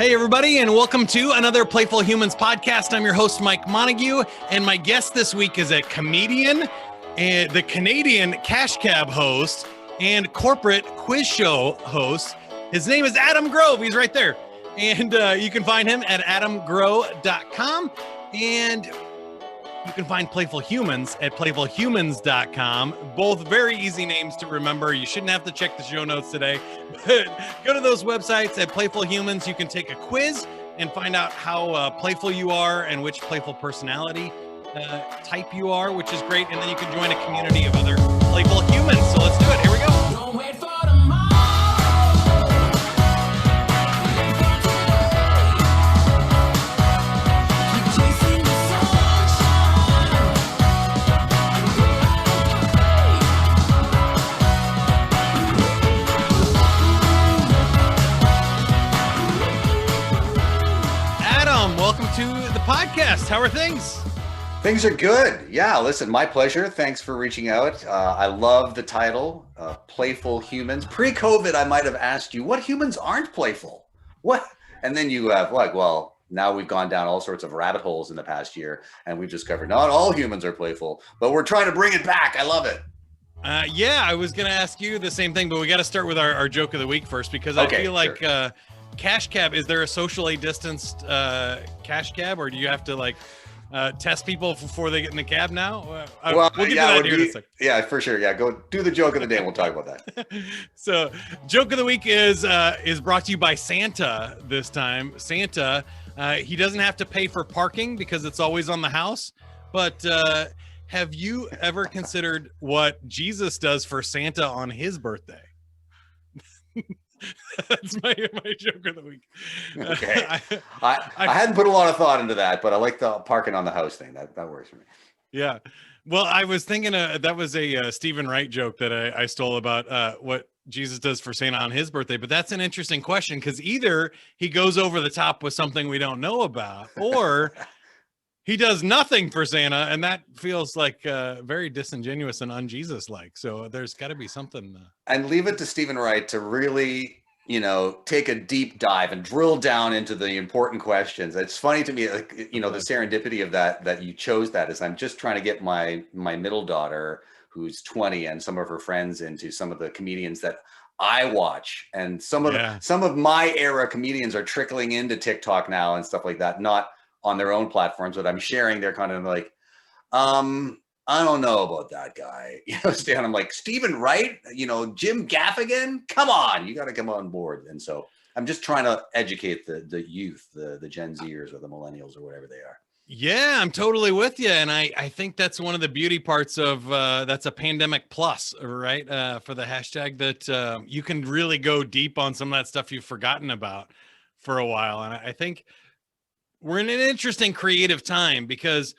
Hey, everybody, and welcome to another Playful Humans podcast. I'm your host, Mike Montague, and my guest this week is a comedian, and the Canadian Cash Cab host, and corporate quiz show host. His name is Adam Growe. He's right there. And you can find him at adamgrowe.com. And you can find Playful Humans at playfulhumans.com. Both very easy names to remember. You shouldn't have to check the show notes today. But go to those websites at Playful Humans. You can take a quiz and find out how playful you are and which playful personality type you are, which is great. And then you can join a community of other playful humans. So let's do it. Here we go. Don't wait for tomorrow. Keep chasing the sunshine. Adam, welcome to the podcast. How are things? Things are good. Yeah, listen, my pleasure. Thanks for reaching out. I love the title, Playful Humans. Pre-COVID, I might have asked you, what humans aren't playful? What? And then you have well, now we've gone down all sorts of rabbit holes in the past year, and we've discovered not all humans are playful, but we're trying to bring it back. I love it. Yeah, I was going to ask you the same thing, but we got to start with our joke of the week first, because I feel like cash cab, is there a socially distanced cash cab, or do you have to test people before they get in the cab now? We'll get to that here in a second. Yeah, for sure. Yeah, go do the joke of the day and we'll talk about that. So, joke of the week is brought to you by Santa this time. Santa, he doesn't have to pay for parking because it's always on the house. But have you ever considered what Jesus does for Santa on his birthday? That's my joke of the week. Okay. I hadn't put a lot of thought into that, but I like the parking on the house thing. That works for me. Yeah. Well, I was thinking that was a Stephen Wright joke that I stole about what Jesus does for Santa on his birthday. But that's an interesting question, because either he goes over the top with something we don't know about, or he does nothing for Santa, and that feels like very disingenuous and un-Jesus-like. So there's got to be something. And leave it to Stephen Wright to really, take a deep dive and drill down into the important questions. It's funny to me, the serendipity of that you chose that is I'm just trying to get my middle daughter, who's 20, and some of her friends into some of the comedians that I watch, and some of my era comedians are trickling into TikTok now and stuff like that, not on their own platforms, but I'm sharing their content. I'm like, I don't know about that guy. Stan, I'm like, Stephen Wright, Jim Gaffigan, come on, you got to come on board. And so I'm just trying to educate the youth, the Gen Zers or the millennials or whatever they are. Yeah, I'm totally with you. And I think that's one of the beauty parts of that's a pandemic plus, right? For the hashtag, that you can really go deep on some of that stuff you've forgotten about for a while. And I think we're in an interesting creative time, because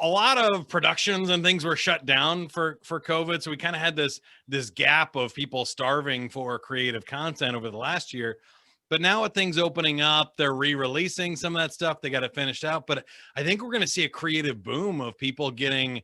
a lot of productions and things were shut down for COVID. So we kind of had this gap of people starving for creative content over the last year. But now with things opening up, they're re-releasing some of that stuff. They got it finished out. But I think we're going to see a creative boom of people getting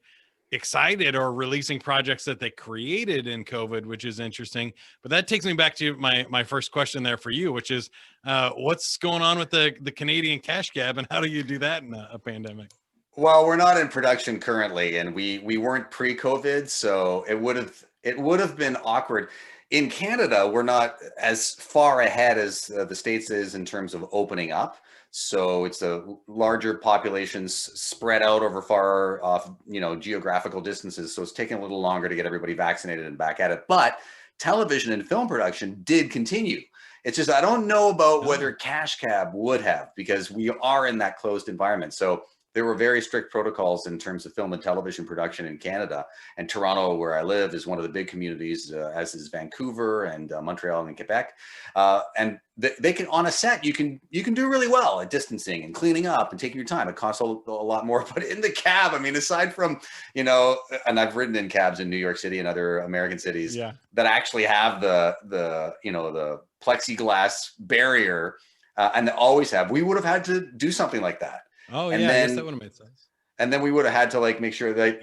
excited or releasing projects that they created in COVID, which is interesting. But that takes me back to my first question there for you, which is what's going on with the Canadian cash cab, and how do you do that in a pandemic? Well, we're not in production currently, and we weren't pre-COVID, so it would have been awkward. In Canada, we're not as far ahead as the States is in terms of opening up. So it's a larger populations spread out over far off, geographical distances. So it's taking a little longer to get everybody vaccinated and back at it. But television and film production did continue. It's just, I don't know about whether cash cab would have, because we are in that closed environment. So there were very strict protocols in terms of film and television production in Canada. And Toronto, where I live, is one of the big communities, as is Vancouver and Montreal and Quebec. And they can, on a set, you can do really well at distancing and cleaning up and taking your time. It costs a lot more, but in the cab, I mean, aside from, and I've ridden in cabs in New York City and other American cities that actually have the plexiglass barrier, and they always have, we would have had to do something like that. Oh, and yeah, then, I guess that would have made sense. And then we would have had to make sure that,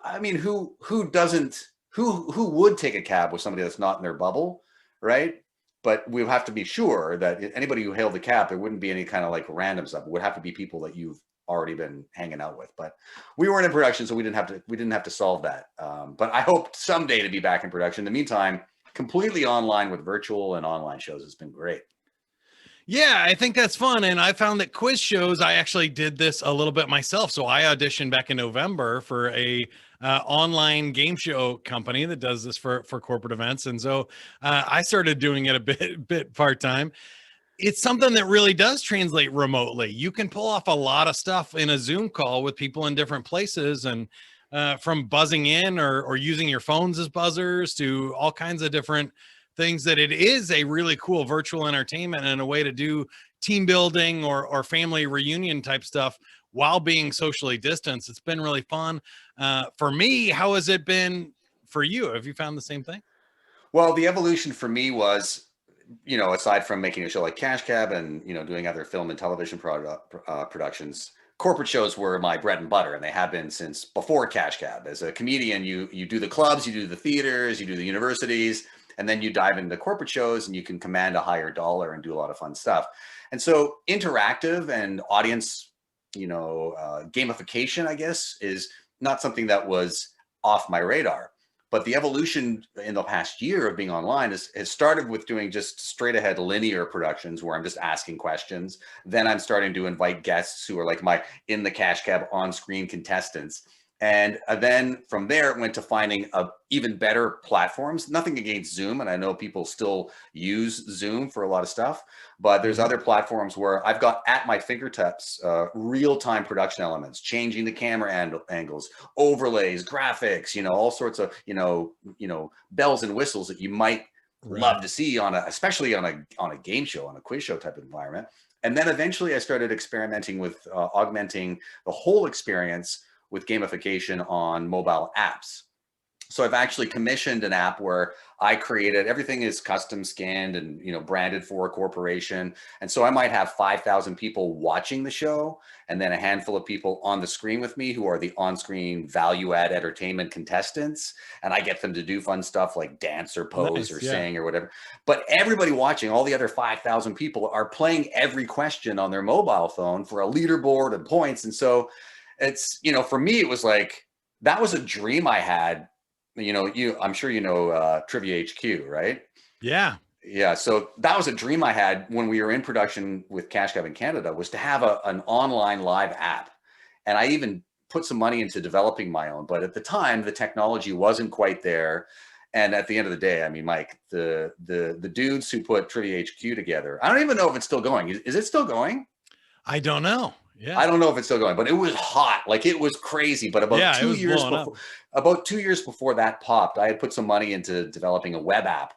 I mean, who would take a cab with somebody that's not in their bubble, right? but we'll have to be sure that anybody who hailed the cap, there wouldn't be any kind of like random stuff. It would have to be people that you've already been hanging out with. But we weren't in production, so we didn't have to solve that. But I hope someday to be back in production. In the meantime, completely online with virtual and online shows has been great. Yeah, I think that's fun. And I found that quiz shows, I actually did this a little bit myself. So I auditioned back in November for a online game show company that does this for corporate events. And so I started doing it a bit part-time. It's something that really does translate remotely. You can pull off a lot of stuff in a Zoom call with people in different places, and from buzzing in or using your phones as buzzers to all kinds of different things, that it is a really cool virtual entertainment and a way to do team building or family reunion type stuff while being socially distanced. It's been really fun. For me, how has it been for you? Have you found the same thing? Well, the evolution for me was, aside from making a show like Cash Cab and, doing other film and television productions, corporate shows were my bread and butter, and they have been since before Cash Cab. As a comedian, you do the clubs, you do the theaters, you do the universities, and then you dive into corporate shows and you can command a higher dollar and do a lot of fun stuff. And so interactive and audience, gamification, I guess, is not something that was off my radar. But the evolution in the past year of being online has started with doing just straight ahead linear productions where I'm just asking questions. Then I'm starting to invite guests who are like my in the Cash Cab on screen contestants. And then from there, it went to finding even better platforms. Nothing against Zoom, and I know people still use Zoom for a lot of stuff, but there's other platforms where I've got at my fingertips real-time production elements, changing the camera angles, overlays, graphics, all sorts of bells and whistles that you might love to see especially on a game show, on a quiz show type of environment. And then eventually, I started experimenting with augmenting the whole experience with gamification on mobile apps. So I've actually commissioned an app where I created, everything is custom scanned and branded for a corporation. And so I might have 5,000 people watching the show, and then a handful of people on the screen with me who are the on-screen value-add entertainment contestants. And I get them to do fun stuff like dance or pose or sing or whatever. But everybody watching, all the other 5,000 people, are playing every question on their mobile phone for a leaderboard and points. And so it's, for me, it was like, that was a dream I had. I'm sure Trivia HQ, right? Yeah. Yeah. So that was a dream I had when we were in production with Cash Cab in Canada, was to have an online live app. And I even put some money into developing my own. But at the time, the technology wasn't quite there. And at the end of the day, I mean, Mike, the dudes who put Trivia HQ together, I don't even know if it's still going. Is it still going? I don't know. Yeah. I don't know if it's still going, but it was hot. Like, it was crazy. But about 2 years before that popped, I had put some money into developing a web app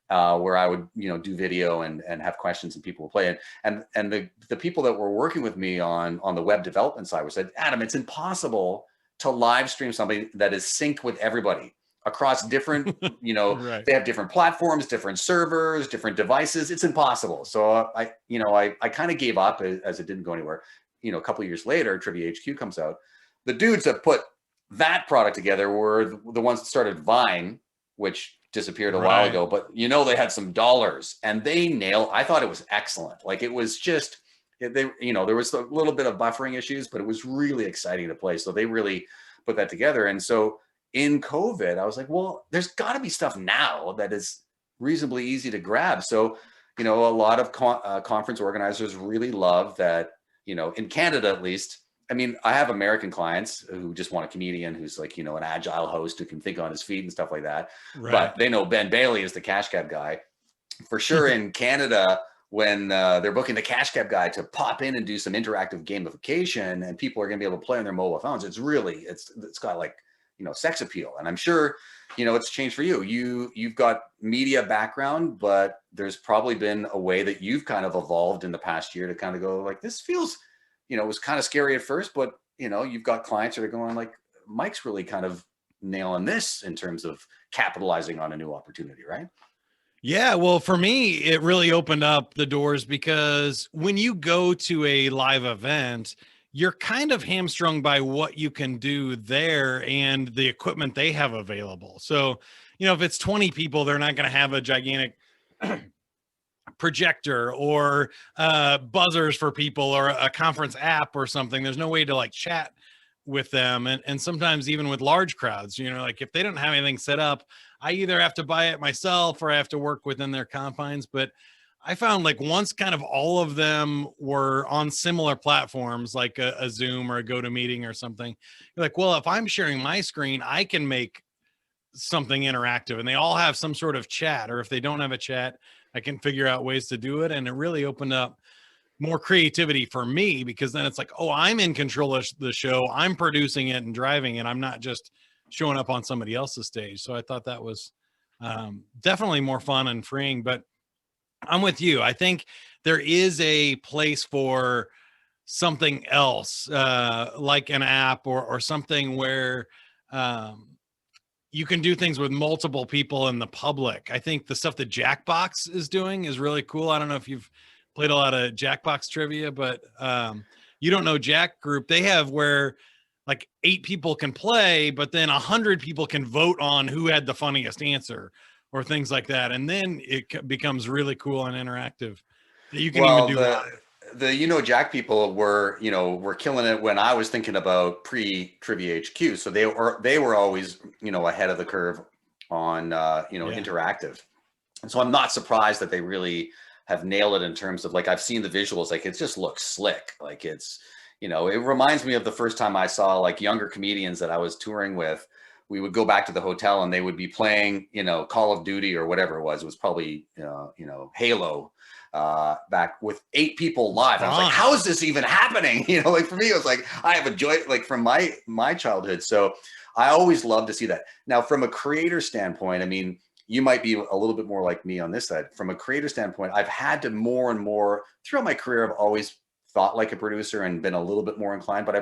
where I would, do video and have questions and people would play it. And the people that were working with me on the web development side said, Adam, it's impossible to live stream something that is synced with everybody across different, Right. They have different platforms, different servers, different devices. It's impossible. So I kind of gave up as it didn't go anywhere. A couple of years later, Trivia HQ comes out. The dudes that put that product together were the ones that started Vine, which disappeared a while ago, but they had some dollars and they nailed. I thought it was excellent. Like, it was just, there was a little bit of buffering issues, but it was really exciting to play. So they really put that together. And so in COVID, I was like, well, there's got to be stuff now that is reasonably easy to grab. So, a lot of conference organizers really love that. In Canada, at least, I mean, I have American clients who just want a comedian who's like, an agile host who can think on his feet and stuff like that. Right. But they know Ben Bailey is the Cash Cab guy. For sure, in Canada, when they're booking the Cash Cab guy to pop in and do some interactive gamification, and people are going to be able to play on their mobile phones, it's got like, sex appeal. And I'm sure, it's changed for you. You've got media background, but there's probably been a way that you've kind of evolved in the past year to kind of go like, this feels, it was kind of scary at first, but you've got clients that are going like, Mike's really kind of nailing this in terms of capitalizing on a new opportunity, right? Yeah, well, for me, it really opened up the doors, because when you go to a live event, you're kind of hamstrung by what you can do there and the equipment they have available. So, if it's 20 people, they're not going to have a gigantic projector or buzzers for people or a conference app or something. There's no way to like chat with them. And sometimes even with large crowds, you know, like if they don't have anything set up, I either have to buy it myself or I have to work within their confines. But I found like once kind of all of them were on similar platforms, like a Zoom or a GoToMeeting or something, you're like, well, if I'm sharing my screen, I can make something interactive, and they all have some sort of chat, or if they don't have a chat, I can figure out ways to do it. And it really opened up more creativity for me, because then it's like, oh, I'm in control of the show. I'm producing it and driving it. I'm not just showing up on somebody else's stage. So I thought that was definitely more fun and freeing. But I'm with you. I think there is a place for something else, like an app or something where you can do things with multiple people in the public. I think the stuff that Jackbox is doing is really cool. I don't know if you've played a lot of Jackbox trivia, but you don't know Jack Group. They have where like 8 people can play, but then 100 people can vote on who had the funniest answer or things like that. And then it becomes really cool and interactive. You can even do live. The Jack people were killing it when I was thinking about pre-Trivia HQ. So they were always ahead of the curve on interactive. And so I'm not surprised that they really have nailed it in terms of, like, I've seen the visuals, like it just looks slick. Like it's, it reminds me of the first time I saw like younger comedians that I was touring with. We would go back to the hotel and they would be playing, Call of Duty or whatever it was. It was probably, Halo, back with 8 people live. I was like, how is this even happening? Like for me, it was like, I have a joy, like from my childhood. So I always love to see that. Now, from a creator standpoint, I mean, you might be a little bit more like me on this side. From a creator standpoint, I've had to more and more throughout my career. I've always thought like a producer and been a little bit more inclined, but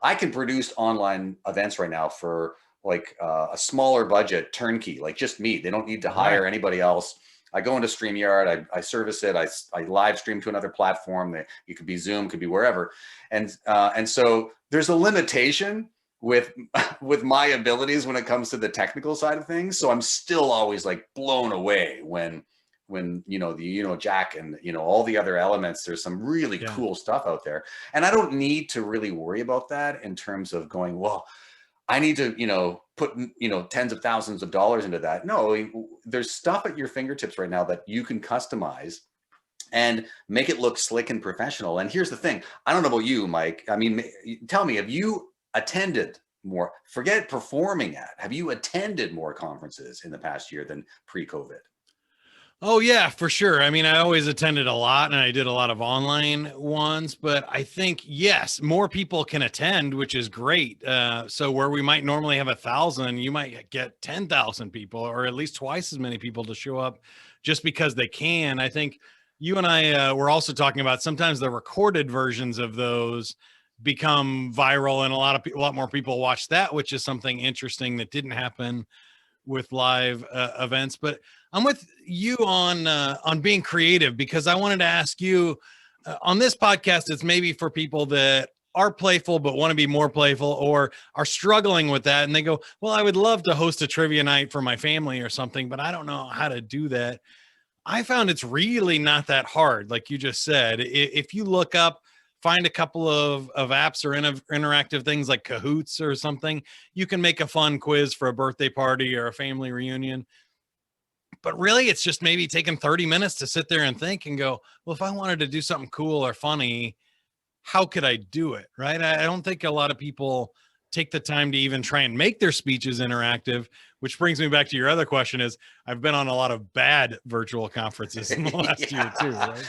I can produce online events right now for like a smaller budget turnkey, like just me. They don't need to hire anybody else. I go into StreamYard, I service it, I live stream to another platform. It could be Zoom, could be wherever. And so there's a limitation with my abilities when it comes to the technical side of things. So I'm still always like blown away when Jack and all the other elements. There's some really cool stuff out there, and I don't need to really worry about that in terms of going, well, I need to put tens of thousands of dollars into that. No, there's stuff at your fingertips right now that you can customize and make it look slick and professional. And here's the thing, I don't know about you, Mike. I mean, tell me, have you attended more, forget performing at, have you attended more conferences in the past year than pre-COVID? Oh yeah, for sure. I mean, I always attended a lot and I did a lot of online ones, but I think, yes, more people can attend, which is great. So where we might normally have 1,000, you might get 10,000 people, or at least twice as many people to show up just because they can. I think you and I were also talking about sometimes the recorded versions of those become viral, and a lot more people watch that, which is something interesting that didn't happen with live events. But I'm with you on being creative, because I wanted to ask you on this podcast, it's maybe for people that are playful but want to be more playful, or are struggling with that, and they go, well, I would love to host a trivia night for my family or something, but I don't know how to do that. I found it's really not that hard. Like you just said, if you look up, find a couple of apps or interactive things like Kahoots or something, you can make a fun quiz for a birthday party or a family reunion. But really, it's just maybe taking 30 minutes to sit there and think and go, well, if I wanted to do something cool or funny, how could I do it? Right? I don't think a lot of people take the time to even try and make their speeches interactive, which brings me back to your other question is, I've been on a lot of bad virtual conferences in the last year too, right?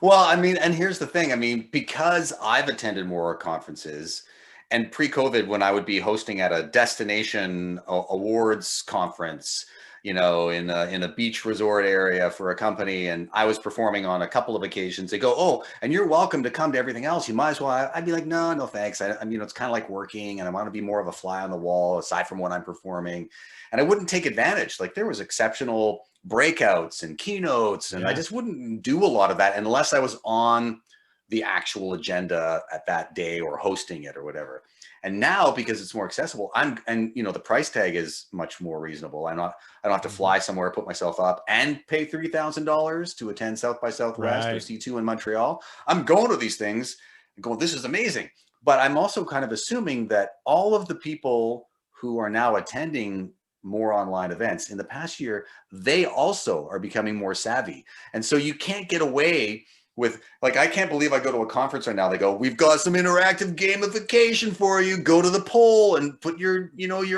Well, I mean, and here's the thing. I mean, because I've attended more conferences, and pre-COVID, when I would be hosting at a destination awards conference, in a beach resort area for a company, and I was performing on a couple of occasions, they go, oh, and you're welcome to come to everything else. You might as well. I'd be like, no, thanks. I mean, it's kind of like working, and I want to be more of a fly on the wall aside from when I'm performing. And I wouldn't take advantage. Like there was exceptional breakouts and keynotes, and I just wouldn't do a lot of that unless I was on the actual agenda at that day or hosting it or whatever. And now, because it's more accessible, the price tag is much more reasonable. I don't have to fly somewhere, put myself up and pay $3,000 to attend South by Southwest or C2 in Montreal. I'm going to these things and going, this is amazing. But I'm also kind of assuming that all of the people who are now attending more online events in the past year, they also are becoming more savvy. And so you can't get away with, like, I can't believe I go to a conference right now. They go, we've got some interactive gamification for you. Go to the poll and put your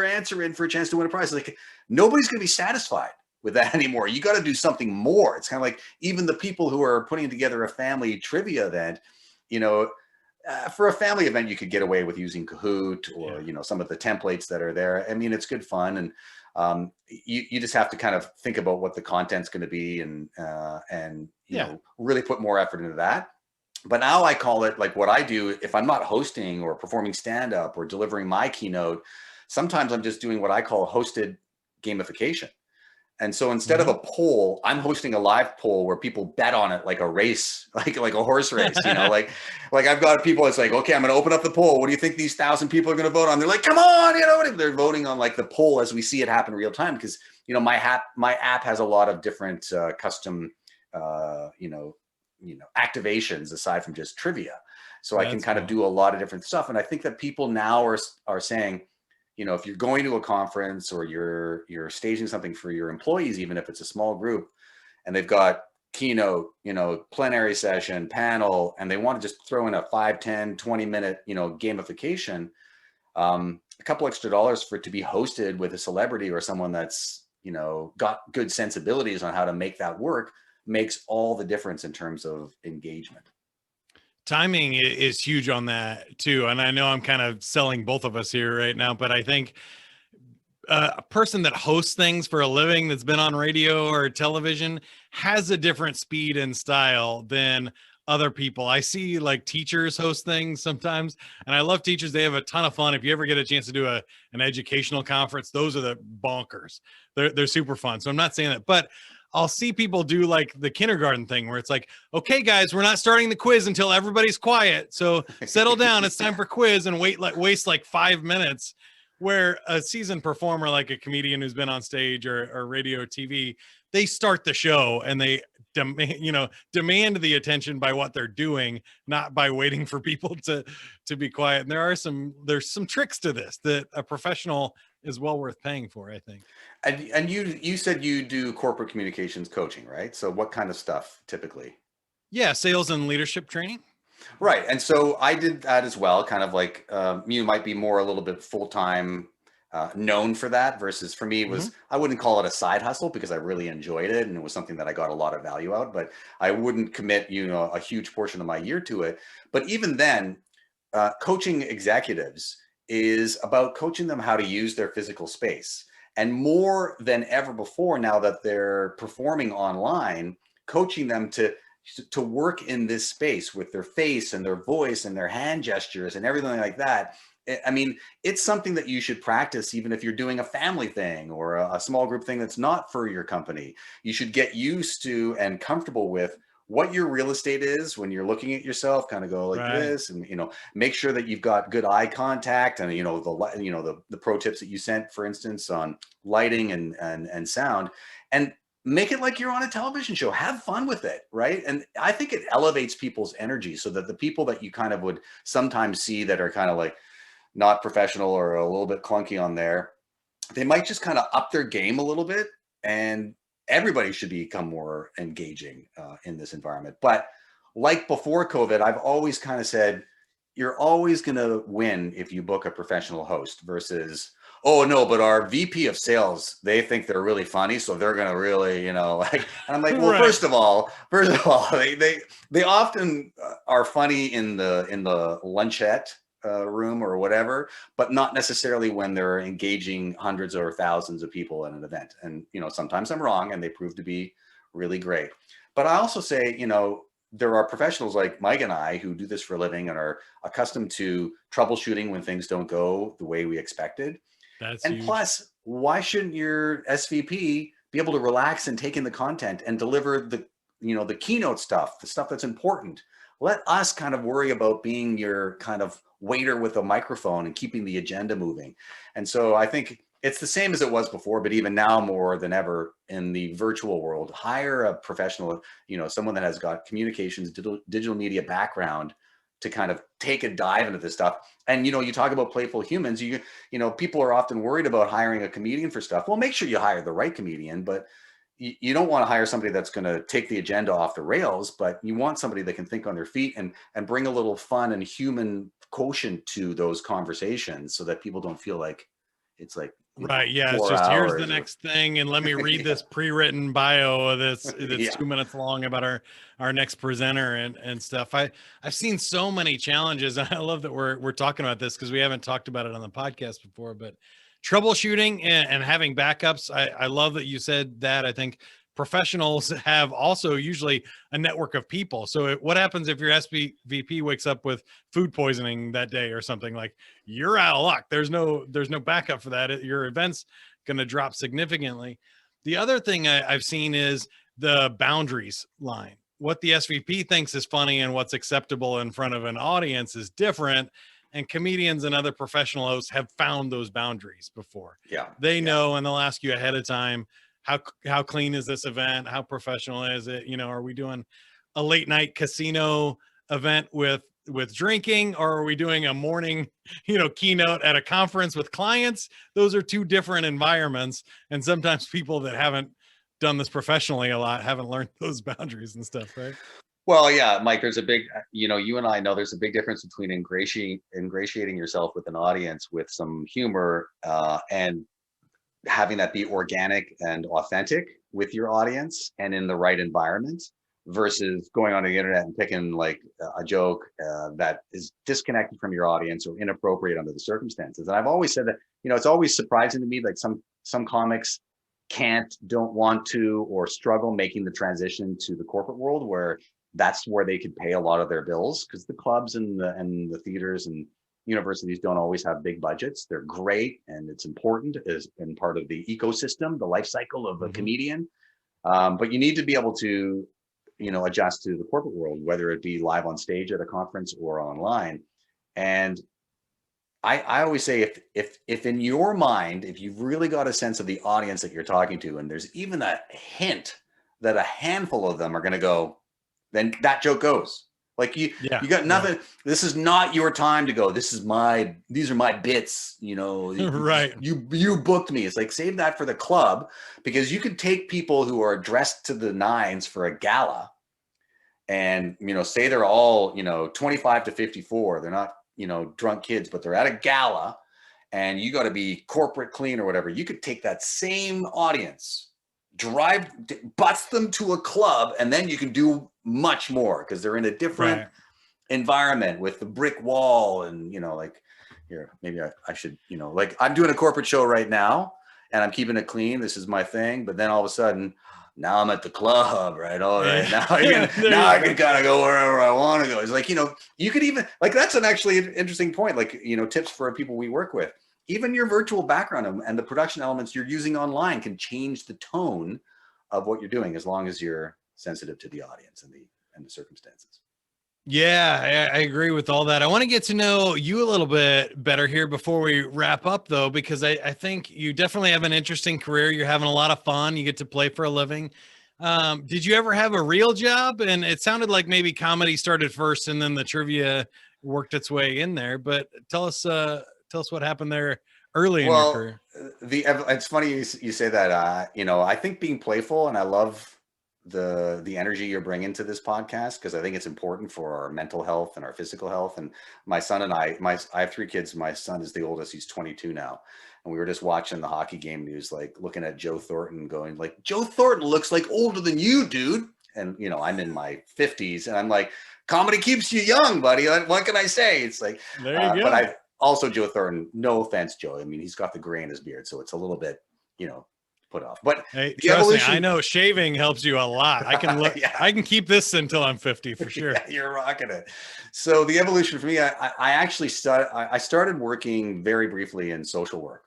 answer in for a chance to win a prize. Like, nobody's going to be satisfied with that anymore. You got to do something more. It's kind of like even the people who are putting together a family trivia event, for a family event, you could get away with using Kahoot or, some of the templates that are there. I mean, it's good fun. And you just have to kind of think about what the content's going to be and really put more effort into that. But now I call it, like, what I do if I'm not hosting or performing stand-up or delivering my keynote, sometimes I'm just doing what I call hosted gamification. And so instead of a poll, I'm hosting a live poll where people bet on it like a race, like a horse race, like I've got people, it's like, okay, I'm going to open up the poll. What do you think these 1,000 people are going to vote on? They're like, come on, they're voting on like the poll as we see it happen real time. Because, my app has a lot of different custom, activations aside from just trivia. So I can kind of do a lot of different stuff. And I think that people now are saying, if you're going to a conference or you're staging something for your employees, even if it's a small group, and they've got keynote, plenary session, panel, and they want to just throw in a 5, 10, 20-minute, gamification, a couple extra dollars for it to be hosted with a celebrity or someone that's, got good sensibilities on how to make that work makes all the difference in terms of engagement. Timing is huge on that too. And I know I'm kind of selling both of us here right now, but I think a person that hosts things for a living that's been on radio or television has a different speed and style than other people. I see like teachers host things sometimes, and I love teachers. They have a ton of fun. If you ever get a chance to do an educational conference, those are the bonkers. They're super fun. So I'm not saying that, but I'll see people do like the kindergarten thing where it's like, okay, guys, we're not starting the quiz until everybody's quiet. So settle down. It's time for quiz, and waste like 5 minutes, where a seasoned performer, like a comedian who's been on stage or radio or TV, they start the show and they demand the attention by what they're doing, not by waiting for people to be quiet. And there's some tricks to this that a professional is well worth paying for, I think. And you said you do corporate communications coaching, right? So what kind of stuff typically? Yeah, sales and leadership training. Right. And so I did that as well, kind of like you might be more a little bit full-time known for that, versus for me it was, I wouldn't call it a side hustle because I really enjoyed it and it was something that I got a lot of value out, but I wouldn't commit, a huge portion of my year to it. But even then, coaching executives is about coaching them how to use their physical space. And more than ever before, now that they're performing online, coaching them to work in this space with their face and their voice and their hand gestures and everything like that. I mean, it's something that you should practice even if you're doing a family thing or a small group thing that's not for your company. You should get used to and comfortable with what your real estate is when you're looking at yourself, kind of go like this, and make sure that you've got good eye contact, and the pro tips that you sent, for instance, on lighting and sound, and make it like you're on a television show. Have fun with it, right? And I think it elevates people's energy so that the people that you kind of would sometimes see that are kind of like not professional or a little bit clunky on there, they might just kind of up their game a little bit, and everybody should become more engaging in this environment. But like before COVID, I've always kind of said, you're always going to win if you book a professional host versus, oh no, but our VP of sales, they think they're really funny, so they're going to really, like, and I'm like, well, first of all, they often are funny in the lunchette room or whatever, but not necessarily when they're engaging hundreds or thousands of people at an event. And, sometimes I'm wrong and they prove to be really great. But I also say, there are professionals like Mike and I who do this for a living and are accustomed to troubleshooting when things don't go the way we expected. That's and huge. Plus, why shouldn't your SVP be able to relax and take in the content and deliver the keynote stuff, the stuff that's important, let us kind of worry about being your kind of waiter with a microphone and keeping the agenda moving. And so I think it's the same as it was before, but even now more than ever in the virtual world, hire a professional, someone that has got communications, digital media background to kind of take a dive into this stuff. And, you talk about Playful Humans, people are often worried about hiring a comedian for stuff. Well, make sure you hire the right comedian, but you don't want to hire somebody that's going to take the agenda off the rails, but you want somebody that can think on their feet and bring a little fun and human quotient to those conversations so that people don't feel like it's like, right. Yeah. It's just here's the next thing. And let me read this pre-written bio that's 2 minutes long about our next presenter and stuff. I've seen so many challenges. And I love that we're talking about this because we haven't talked about it on the podcast before, but troubleshooting and having backups. I love that you said that. I think professionals have also usually a network of people. So what happens if your SVP wakes up with food poisoning that day or something? Like, you're out of luck. There's no backup for that. Your event's going to drop significantly. The other thing I've seen is the boundaries line. What the SVP thinks is funny and what's acceptable in front of an audience is different. And comedians and other professional hosts have found those boundaries before. Yeah. They know, and they'll ask you ahead of time, how clean is this event? How professional is it? Are we doing a late night casino event with drinking, or are we doing a morning, keynote at a conference with clients? Those are two different environments. And sometimes people that haven't done this professionally a lot haven't learned those boundaries and stuff, right? Well, yeah, Mike, there's a big, you and I know there's a big difference between ingratiating yourself with an audience with some humor and having that be organic and authentic with your audience and in the right environment versus going on the internet and picking like a joke that is disconnected from your audience or inappropriate under the circumstances. And I've always said that, it's always surprising to me, like some comics don't want to, or struggle making the transition to the corporate world where that's where they could pay a lot of their bills, because the clubs and the theaters and universities don't always have big budgets. They're great, and it's important as in part of the ecosystem, the life cycle of a comedian. But you need to be able to, adjust to the corporate world, whether it be live on stage at a conference or online. And I always say, if in your mind, if you've really got a sense of the audience that you're talking to, and there's even a hint that a handful of them are going to go, then that joke goes. Like you got nothing. Yeah. This is not your time to go, these are my bits, right. You booked me. It's like, save that for the club, because you could take people who are dressed to the nines for a gala and, say they're all, 25 to 54. They're not, drunk kids, but they're at a gala and you got to be corporate clean or whatever. You could take that same audience, bust them to a club, and then you can do much more because they're in a different environment with the brick wall. And like, here, maybe I should, like, I'm doing a corporate show right now and I'm keeping it clean, this is my thing, but then all of a sudden now I'm at the club, right? All right, now I can kind of go wherever I want to go. It's like, you could even, like, that's an actually interesting point, like, tips for people we work with. Even your virtual background and the production elements you're using online can change the tone of what you're doing, as long as you're sensitive to the audience and the circumstances. Yeah, I agree with all that. I want to get to know you a little bit better here before we wrap up, though, because I think you definitely have an interesting career. You're having a lot of fun. You get to play for a living. Did you ever have a real job? And it sounded like maybe comedy started first and then the trivia worked its way in there. But tell us what happened there early in your career. It's funny you say that. I think being playful, and I love the energy you're bringing to this podcast, because I think it's important for our mental health and our physical health. And my son and I have 3 kids. My son is the oldest. He's 22 now. And we were just watching the hockey game, and he was like looking at Joe Thornton going like, Joe Thornton looks like older than you, dude. And, I'm in my 50s and I'm like, comedy keeps you young, buddy. What can I say? It's like, there you go. But also Joe Thornton, no offense, Joe. I mean, he's got the gray in his beard, so it's a little bit, put off. But hey, trust me, I know shaving helps you a lot. I can look, I can keep this until I'm 50 for sure. Yeah, you're rocking it. So the evolution for me, I actually started working very briefly in social work.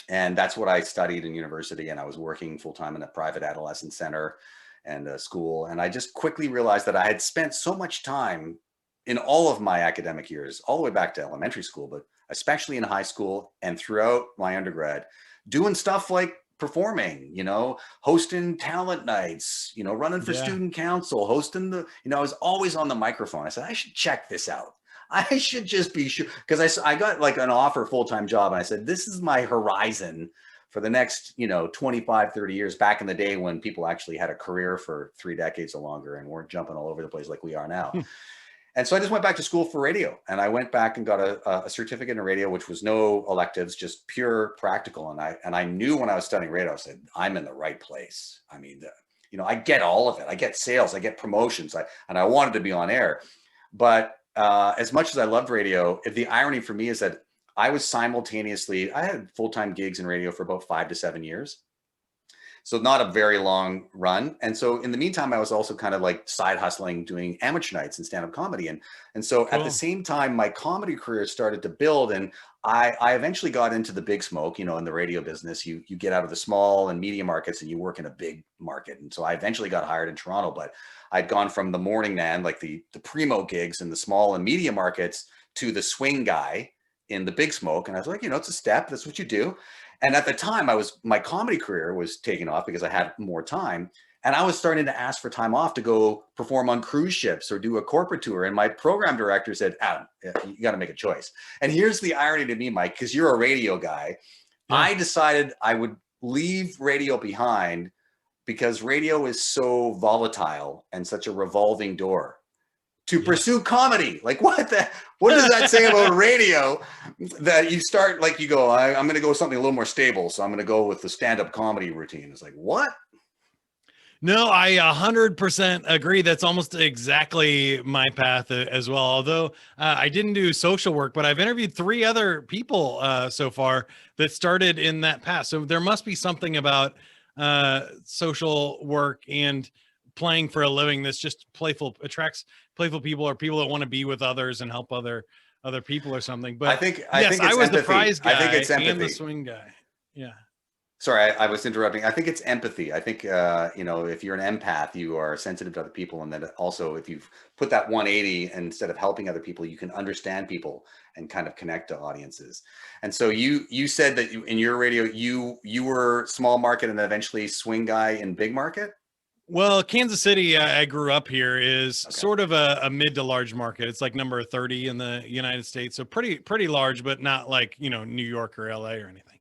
And that's what I studied in university. And I was working full-time in a private adolescent center. and school. And I just quickly realized that I had spent so much time in all of my academic years, all the way back to elementary school, but especially in high school and throughout my undergrad, doing stuff like performing, hosting talent nights, running for Yeah. student council, hosting I was always on the microphone. I said, I should check this out. I should just be sure, because I got like an offer full-time job. And I said, this is my horizon for the next, 25, 30 years, back in the day when people actually had a career for 3 decades or longer and weren't jumping all over the place like we are now. And so I just went back to school for radio, and I went back and got a certificate in radio, which was no electives, just pure practical. And I knew when I was studying radio, I said, I'm in the right place. I mean, I get all of it. I get sales, I get promotions, and I wanted to be on air. But as much as I loved radio, the irony for me is that I had full-time gigs in radio for about 5 to 7 years. So not a very long run. And so in the meantime, I was also kind of like side hustling, doing amateur nights and stand-up comedy. And so at the same time, my comedy career started to build, and I eventually got into the big smoke, in the radio business. You get out of the small and medium markets and you work in a big market. And so I eventually got hired in Toronto, but I'd gone from the morning man, like the primo gigs in the small and medium markets, to the swing guy in the big smoke. And I was like, it's a step. That's what you do. And at the time, my comedy career was taking off because I had more time. And I was starting to ask for time off to go perform on cruise ships or do a corporate tour. And my program director said, Adam, you got to make a choice. And here's the irony to me, Mike, because you're a radio guy. Yeah. I decided I would leave radio behind because radio is so volatile and such a revolving door. To pursue comedy. Like what does that say about radio, that you start, like you go, I'm going to go something a little more stable. So I'm going to go with the stand-up comedy routine. It's like, what? No, I 100% agree. That's almost exactly my path as well. Although I didn't do social work, but I've interviewed 3 other people so far that started in that path. So there must be something about social work and playing for a living that's just attracts playful people, or people that want to be with others and help other people or something. But I think it's I was empathy. the prize guy. I think it's empathy. And the swing guy. Yeah. Sorry, I was interrupting. I think it's empathy. I think, if you're an empath, you are sensitive to other people. And then also, if you've put that 180, instead of helping other people, you can understand people and kind of connect to audiences. And so you said that in your radio, you were small market and then eventually swing guy in big market? Well, Kansas City, I grew up here, is sort of a mid to large market. It's like number 30 in the United States. So pretty large, but not like, New York or LA or anything.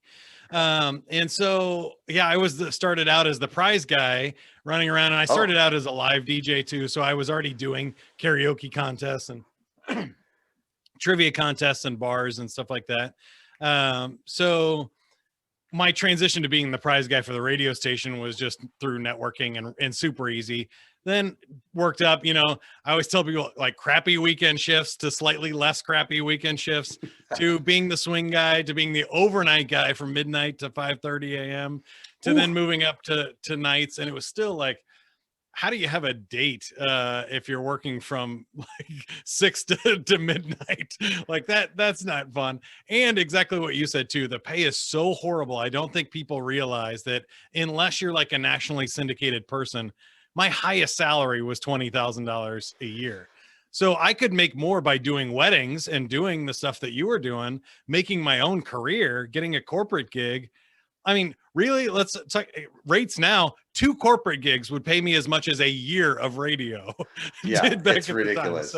And so, yeah, I started out as the prize guy running around, and I started out as a live DJ too. So I was already doing karaoke contests and trivia contests and bars and stuff like that. So my transition to being the prize guy for the radio station was just through networking and super easy. Then worked up, I always tell people, like, crappy weekend shifts to slightly less crappy weekend shifts to being the swing guy, to being the overnight guy from midnight to 5:30 a.m. to then moving up to nights. And it was still like, how do you have a date if you're working from like 6 to midnight? Like that's not fun. And exactly what you said too, the pay is so horrible. I don't think people realize that unless you're like a nationally syndicated person. My highest salary was $20,000 a year. So I could make more by doing weddings and doing the stuff that you were doing, making my own career, getting a corporate gig. I mean, really, let's talk rates now. 2 corporate gigs would pay me as much as a year of radio. Yeah, it's ridiculous.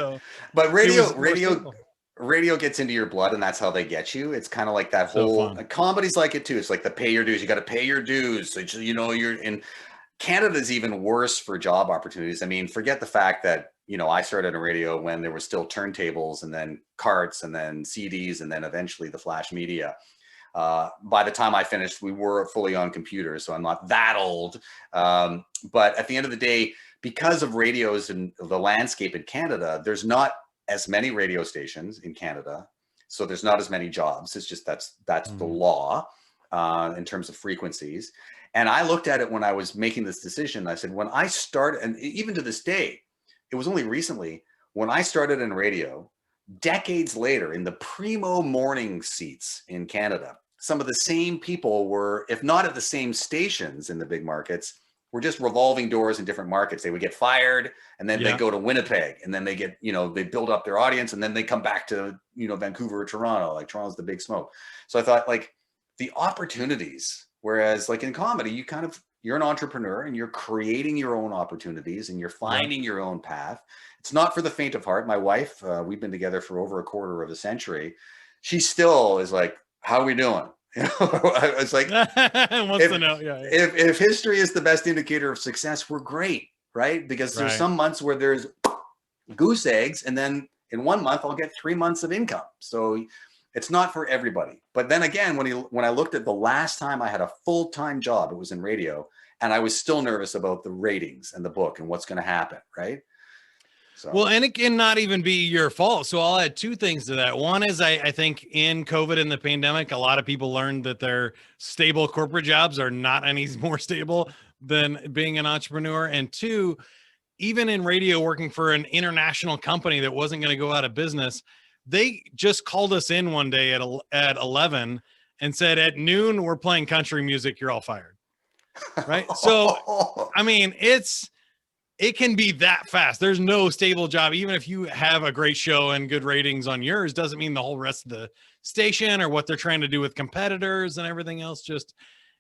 But radio gets into your blood, and that's how they get you. It's kind of like that whole comedy's like it too. It's like the pay your dues. You got to pay your dues. So, you're in. Canada's even worse for job opportunities. I mean, forget the fact that, I started in radio when there were still turntables and then carts and then CDs and then eventually the flash media. By the time I finished, we were fully on computers, so I'm not that old. But at the end of the day, because of radios and the landscape in Canada, there's not as many radio stations in Canada. So there's not as many jobs. It's just that's the law in terms of frequencies. And I looked at it when I was making this decision. I said, when I started, and even to this day, it was only recently, when I started in radio, decades later, in the primo morning seats in Canada, some of the same people were, if not at the same stations in the big markets, were just revolving doors in different markets. They would get fired, and then they Yeah. go to Winnipeg, and then they get, they build up their audience, and then they come back to, Vancouver or Toronto. Like Toronto's the big smoke. So I thought, like, the opportunities, whereas like in comedy, you're an entrepreneur and you're creating your own opportunities and you're finding your own path. It's not for the faint of heart. My wife, we've been together for over a quarter of a century. She still is like, how are we doing? I was like, Wants to know. Yeah. if history is the best indicator of success, we're great, right? Because there's Right. some months where there's goose eggs, and then in 1 month I'll get 3 months of income. So it's not for everybody. But then again, when I looked at the last time I had a full-time job, it was in radio, and I was still nervous about the ratings and the book and what's going to happen, right? So. Well, and it can not even be your fault. So I'll add two things to that. One is I think in COVID and the pandemic, a lot of people learned that their stable corporate jobs are not any more stable than being an entrepreneur. And two, even in radio, working for an international company that wasn't going to go out of business, they just called us in one day at 11 and said, at noon, we're playing country music. You're all fired. Right. So, I mean, it can be that fast. There's no stable job. Even if you have a great show and good ratings on yours, doesn't mean the whole rest of the station or what they're trying to do with competitors and everything else just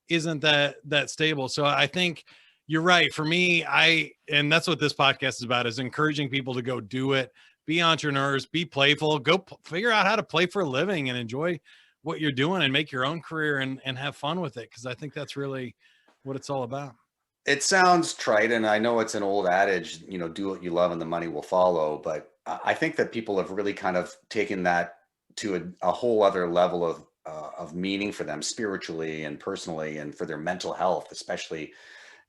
isn't that stable. So I think you're right. For me, and that's what this podcast is about, is encouraging people to go do it, be entrepreneurs, be playful, go figure out how to play for a living and enjoy what you're doing and make your own career and have fun with it. Cause I think that's really what it's all about. It sounds trite, and I know it's an old adage, do what you love and the money will follow. But I think that people have really kind of taken that to a whole other level of meaning for them spiritually and personally, and for their mental health, especially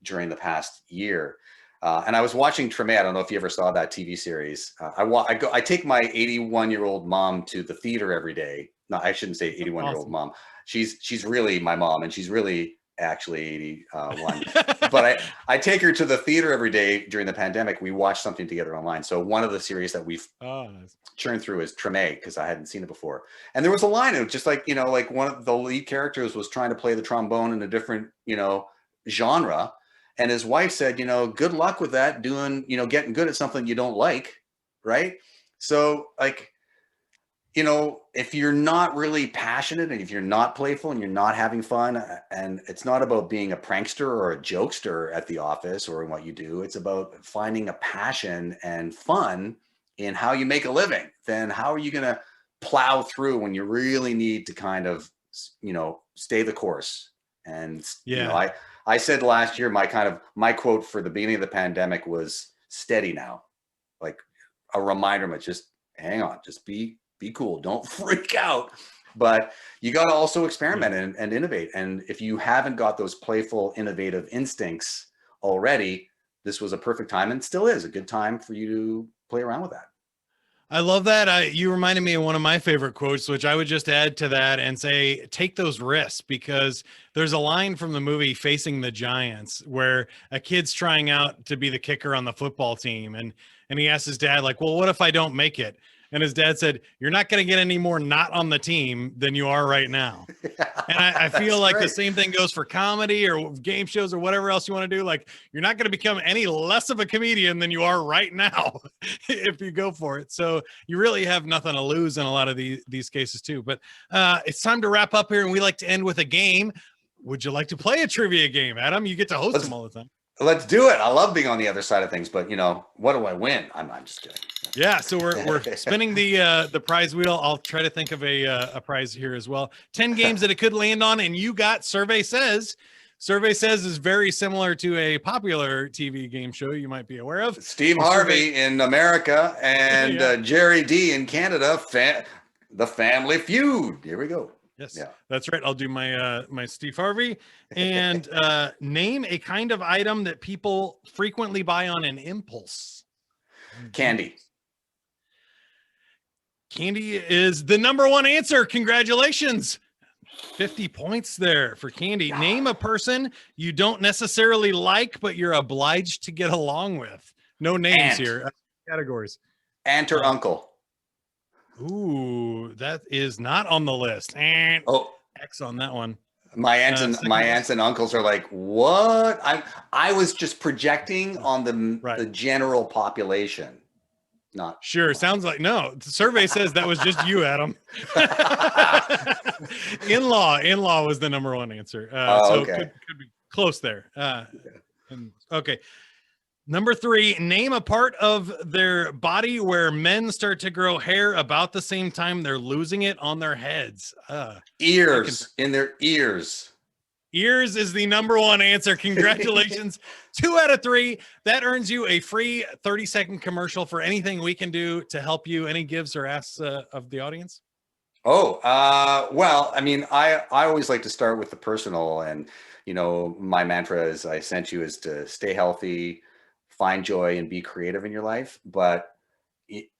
during the past year. And I was watching Treme. I don't know if you ever saw that TV series. I take my 81-year-old mom to the theater every day. No, I shouldn't say 81-year-old mom. She's really my mom, and she's really actually 81. But I take her to the theater every day during the pandemic. We watch something together online. So one of the series that we've churned through is Treme, because I hadn't seen it before. And there was a line of just like, like one of the lead characters was trying to play the trombone in a different, genre. And his wife said, good luck with that, doing, getting good at something you don't like. Right. So like, if you're not really passionate, and if you're not playful and you're not having fun, and it's not about being a prankster or a jokester at the office or in what you do, it's about finding a passion and fun in how you make a living, then how are you going to plow through when you really need to kind of, stay the course? And, I said last year, my quote for the beginning of the pandemic was steady now, like a reminder, but just hang on, just be cool. Don't freak out. But you got to also experiment and innovate. And if you haven't got those playful, innovative instincts already, this was a perfect time, and still is a good time for you to play around with that. I love that. You reminded me of one of my favorite quotes, which I would just add to that and say, take those risks, because there's a line from the movie Facing the Giants where a kid's trying out to be the kicker on the football team. And he asks his dad, like, well, what if I don't make it? And his dad said, you're not going to get any more not on the team than you are right now. And I feel like the same thing goes for comedy or game shows or whatever else you want to do. Like, you're not going to become any less of a comedian than you are right now if you go for it. So you really have nothing to lose in a lot of these cases too. But it's time to wrap up here, and we like to end with a game. Would you like to play a trivia game, Adam? You get to host them all the time. Let's do it. I love being on the other side of things, but what do I win? I'm just kidding. Yeah, so we're spinning the prize wheel. I'll try to think of a prize here as well. 10 games that it could land on, and you got Survey Says. Survey Says is very similar to a popular TV game show you might be aware of. Steve Harvey in America and Jerry D in Canada. The Family Feud. Here we go. Yes, that's right. I'll do my Steve Harvey, and name a kind of item that people frequently buy on an impulse. Candy. Candy is the number one answer. Congratulations. 50 points there for Candy. Name a person you don't necessarily like, but you're obliged to get along with. No names here. Categories. Aunt or uncle. Ooh, that is not on the list. And X on that one. My aunts and second my place- aunts and uncles are like, "What?" I was just projecting on the Right. general population, not Sure. Sounds like no. The survey says that was just you, Adam. In-law was the number one answer. Oh, So okay. could be close there. Okay. Number 3, name a part of their body where men start to grow hair about the same time they're losing it on their heads. Ears in their ears. Ears is the number one answer. Congratulations. 2 out of 3. That earns you a free 30-second commercial for anything we can do to help you. Any gives or asks of the audience? Oh, well, I mean, I always like to start with the personal, and my mantra is I sent you is to stay healthy, find joy, and be creative in your life, but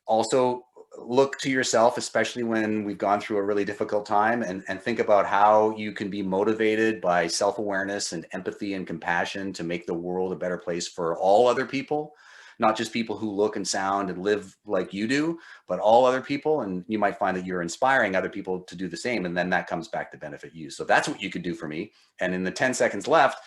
also look to yourself, especially when we've gone through a really difficult time, and think about how you can be motivated by self-awareness and empathy and compassion to make the world a better place for all other people, not just people who look and sound and live like you do, but all other people. And you might find that you're inspiring other people to do the same, and then that comes back to benefit you. So that's what you could do for me. And in the 10 seconds left,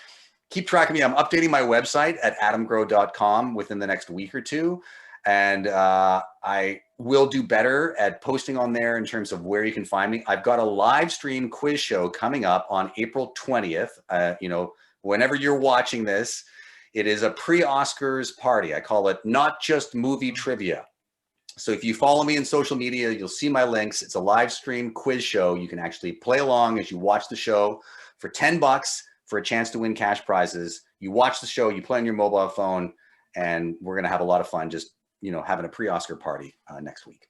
keep track of me. I'm updating my website at adamgrowe.com within the next week or two. And I will do better at posting on there in terms of where you can find me. I've got a live stream quiz show coming up on April 20th. Whenever you're watching this, it is a pre-Oscars party. I call it Not Just Movie Trivia. So if you follow me in social media, you'll see my links. It's a live stream quiz show. You can actually play along as you watch the show for $10 for a chance to win cash prizes. You watch the show, you play on your mobile phone, and we're going to have a lot of fun just, having a pre-Oscar party next week.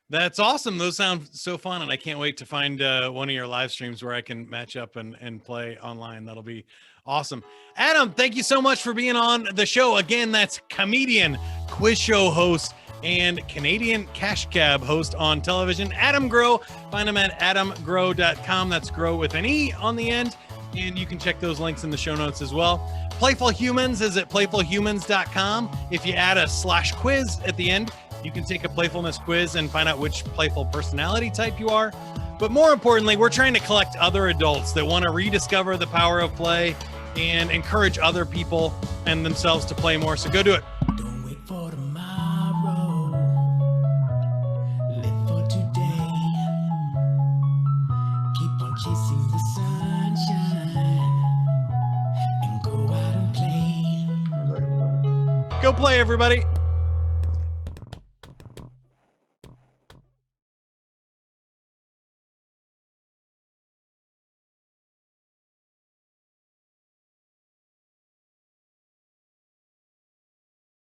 That's awesome. Those sound so fun, and I can't wait to find one of your live streams where I can match up and play online. That'll be awesome. Adam, thank you so much for being on the show. Again, that's comedian, quiz show host, and Canadian cash cab host on television, Adam Growe. Find him at adamgrowe.com. That's Grow with an E on the end. And you can check those links in the show notes as well. Playful Humans is at playfulhumans.com. If you add a /quiz at the end, you can take a playfulness quiz and find out which playful personality type you are. But more importantly, we're trying to collect other adults that want to rediscover the power of play and encourage other people and themselves to play more. So go do it. Don't wait for tomorrow. Live for today. Keep on chasing the sunshine and go out and play. Go play, everybody.